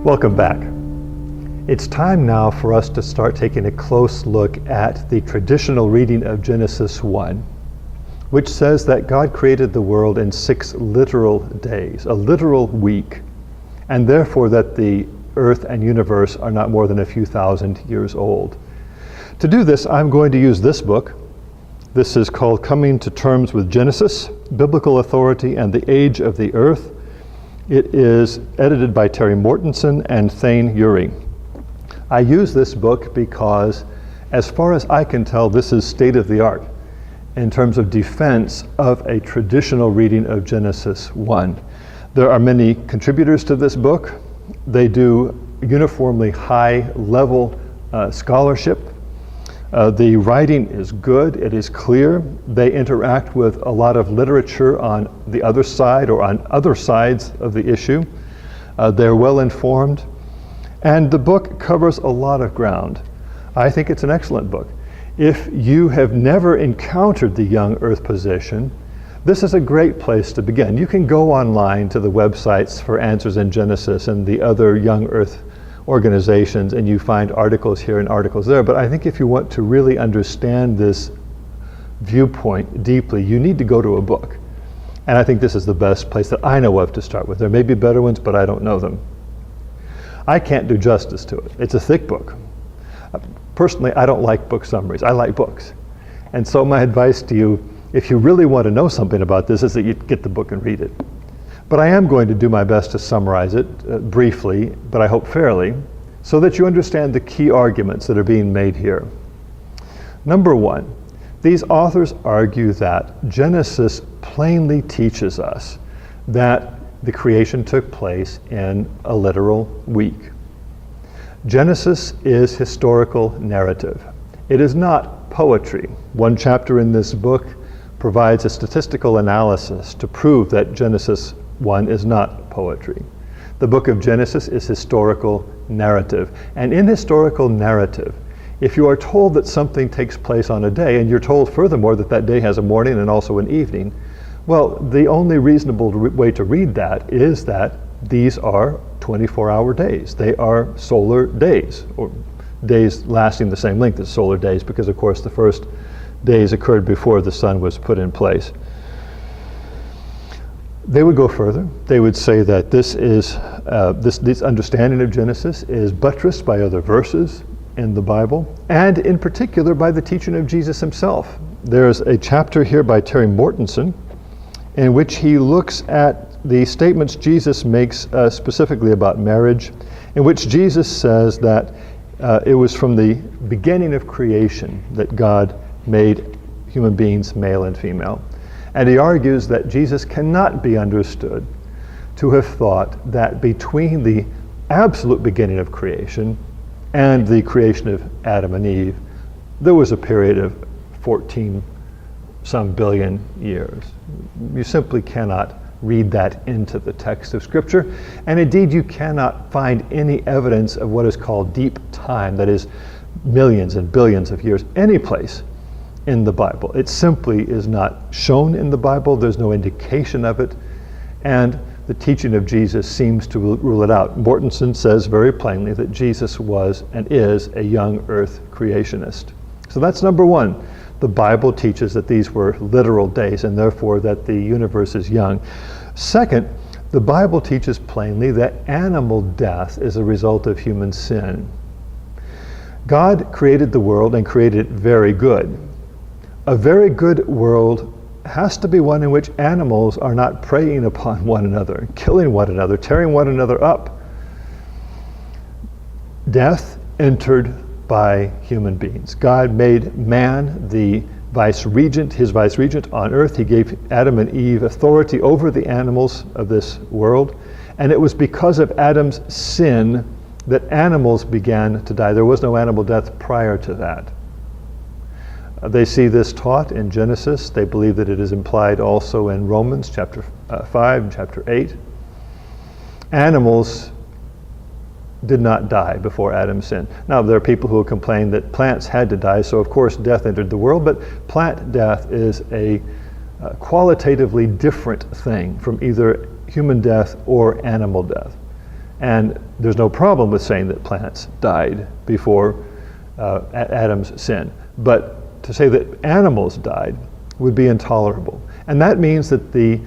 Welcome back. It's time now for us to start taking a close look at the traditional reading of Genesis 1, which says that God created the world in 6 literal days, a literal week, and therefore that the earth and universe are not more than a few thousand years old. To do this, I'm going to use this book. This is called Coming to Terms with Genesis, Biblical Authority and the Age of the Earth. It is edited by Terry Mortensen and Thane Uri. I use this book because, as far as I can tell, this is state of the art in terms of defense of a traditional reading of Genesis 1. There are many contributors to this book. They do uniformly high level scholarship. The writing is good, it is clear. They interact with a lot of literature on the other side or on other sides of the issue. They're well informed. And the book covers a lot of ground. I think it's an excellent book. If you have never encountered the young earth position, this is a great place to begin. You can go online to the websites for Answers in Genesis and the other young earth organizations, and you find articles here and articles there. But I think if you want to really understand this viewpoint deeply, you need to go to a book. And I think this is the best place that I know of to start with. There may be better ones, but I don't know them. I can't do justice to it. It's a thick book. Personally, I don't like book summaries. I like books. And so my advice to you, if you really want to know something about this, is that you get the book and read it. But I am going to do my best to summarize it briefly, but I hope fairly, so that you understand the key arguments that are being made here. Number one, these authors argue that Genesis plainly teaches us that the creation took place in a literal week. Genesis is historical narrative. It is not poetry. One chapter in this book provides a statistical analysis to prove that Genesis 1 is not poetry. The book of Genesis is historical narrative. And in historical narrative, if you are told that something takes place on a day, and you're told furthermore that that day has a morning and also an evening, well, the only reasonable way to read that is that these are 24-hour days. They are solar days, or days lasting the same length as solar days, because of course the first days occurred before the sun was put in place. They would go further. They would say that this understanding of Genesis is buttressed by other verses in the Bible, and in particular by the teaching of Jesus himself. There's a chapter here by Terry Mortensen in which he looks at the statements Jesus makes specifically about marriage, in which Jesus says that it was from the beginning of creation that God made human beings male and female. And he argues that Jesus cannot be understood to have thought that between the absolute beginning of creation and the creation of Adam and Eve, there was a period of 14 some billion years. You simply cannot read that into the text of Scripture. And indeed, you cannot find any evidence of what is called deep time, that is millions and billions of years, any place in the Bible. It simply is not shown in the Bible. There's no indication of it. And the teaching of Jesus seems to rule it out. Mortensen says very plainly that Jesus was and is a young earth creationist. So that's number one. The Bible teaches that these were literal days and therefore that the universe is young. Second, the Bible teaches plainly that animal death is a result of human sin. God created the world and created it very good. A very good world has to be one in which animals are not preying upon one another, killing one another, tearing one another up. Death entered by human beings. God made man the vice-regent, his vice-regent on earth. He gave Adam and Eve authority over the animals of this world. And it was because of Adam's sin that animals began to die. There was no animal death prior to that. They see this taught in Genesis. They believe that it is implied also in Romans chapter 5 and chapter 8. Animals did not die before Adam's sin. Now, there are people who will complain that plants had to die, so of course death entered the world, but plant death is a qualitatively different thing from either human death or animal death. And there's no problem with saying that plants died before Adam's sin. But to say that animals died would be intolerable. And that means that the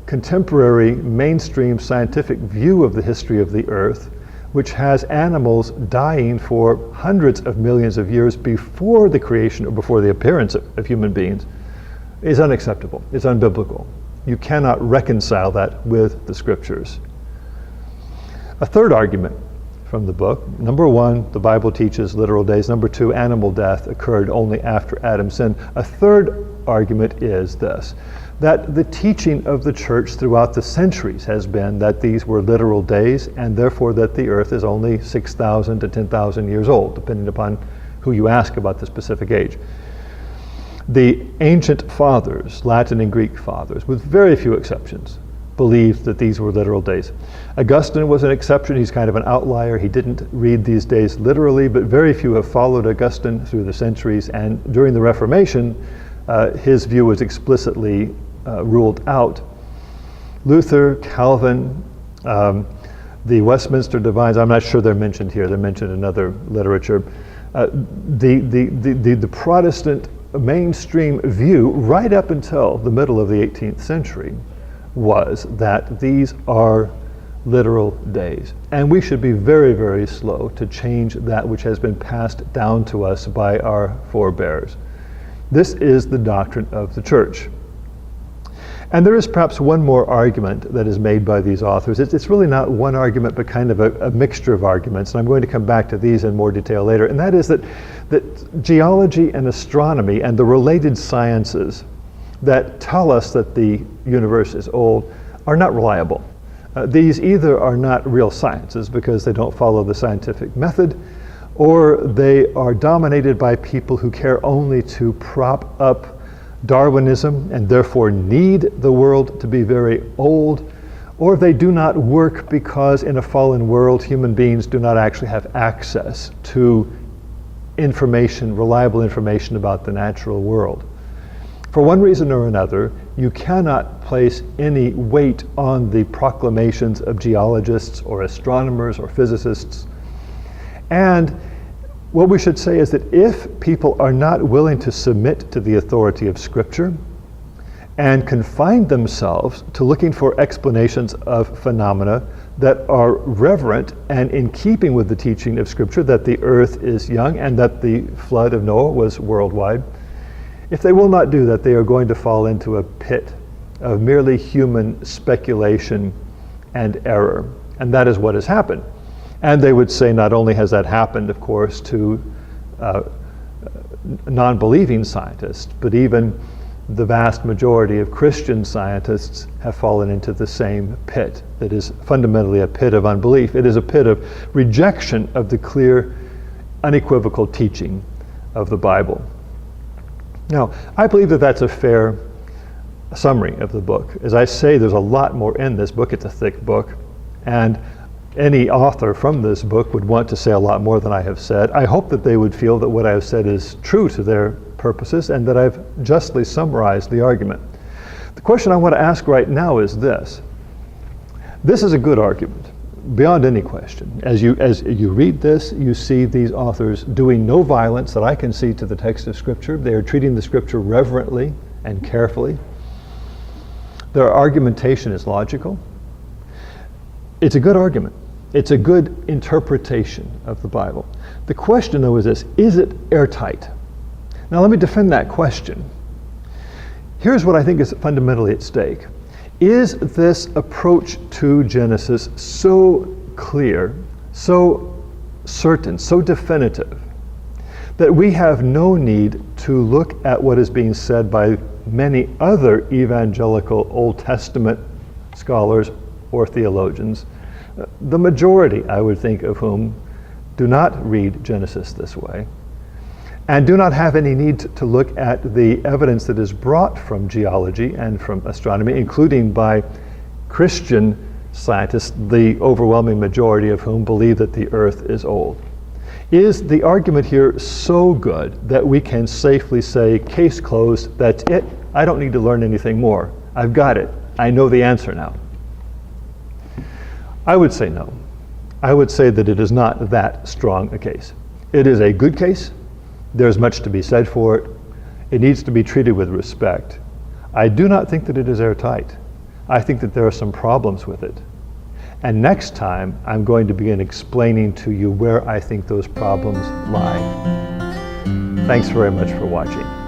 contemporary mainstream scientific view of the history of the earth, which has animals dying for hundreds of millions of years before the creation or before the appearance of human beings, is unacceptable. It's unbiblical. You cannot reconcile that with the scriptures. A third argument from the book: number one, the Bible teaches literal days. Number two, animal death occurred only after Adam's sin. A third argument is this: that the teaching of the church throughout the centuries has been that these were literal days, and therefore that the earth is only 6,000 to 10,000 years old, depending upon who you ask about the specific age. The ancient fathers, Latin and Greek fathers, with very few exceptions, believed that these were literal days. Augustine was an exception. He's kind of an outlier. He didn't read these days literally, but very few have followed Augustine through the centuries, and during the Reformation, his view was explicitly ruled out. Luther, Calvin, the Westminster Divines, I'm not sure they're mentioned here, they're mentioned in other literature. The Protestant mainstream view right up until the middle of the 18th century was that these are literal days. And we should be very, very slow to change that which has been passed down to us by our forebears. This is the doctrine of the church. And there is perhaps one more argument that is made by these authors. It's really not one argument, but kind of a mixture of arguments. And I'm going to come back to these in more detail later. And that is that geology and astronomy and the related sciences that tell us that the universe is old are not reliable. These either are not real sciences because they don't follow the scientific method, or they are dominated by people who care only to prop up Darwinism and therefore need the world to be very old, or they do not work because in a fallen world human beings do not actually have access to information, reliable information about the natural world. For one reason or another, you cannot place any weight on the proclamations of geologists or astronomers or physicists. And what we should say is that if people are not willing to submit to the authority of Scripture and confine themselves to looking for explanations of phenomena that are reverent and in keeping with the teaching of Scripture that the earth is young and that the flood of Noah was worldwide, if they will not do that, they are going to fall into a pit of merely human speculation and error. And that is what has happened. And they would say not only has that happened, of course, to non-believing scientists, but even the vast majority of Christian scientists have fallen into the same pit that is fundamentally a pit of unbelief. It is a pit of rejection of the clear, unequivocal teaching of the Bible. Now, I believe that that's a fair summary of the book. As I say, there's a lot more in this book. It's a thick book, and any author from this book would want to say a lot more than I have said. I hope that they would feel that what I have said is true to their purposes and that I've justly summarized the argument. The question I want to ask right now is this. This is a good argument, beyond any question. As you read this, you see these authors doing no violence that I can see to the text of Scripture. They are treating the Scripture reverently and carefully. Their argumentation is logical. It's a good argument. It's a good interpretation of the Bible. The question, though, is this: is it airtight? Now, let me defend that question. Here's what I think is fundamentally at stake. Is this approach to Genesis so clear, so certain, so definitive, that we have no need to look at what is being said by many other evangelical Old Testament scholars or theologians, the majority, I would think, of whom do not read Genesis this way, and do not have any need to look at the evidence that is brought from geology and from astronomy, including by Christian scientists, the overwhelming majority of whom believe that the earth is old? Is the argument here so good that we can safely say, case closed, that's it, I don't need to learn anything more, I've got it, I know the answer now? I would say no. I would say that it is not that strong a case. It is a good case. There's much to be said for it. It needs to be treated with respect. I do not think that it is airtight. I think that there are some problems with it. And next time, I'm going to begin explaining to you where I think those problems lie. Thanks very much for watching.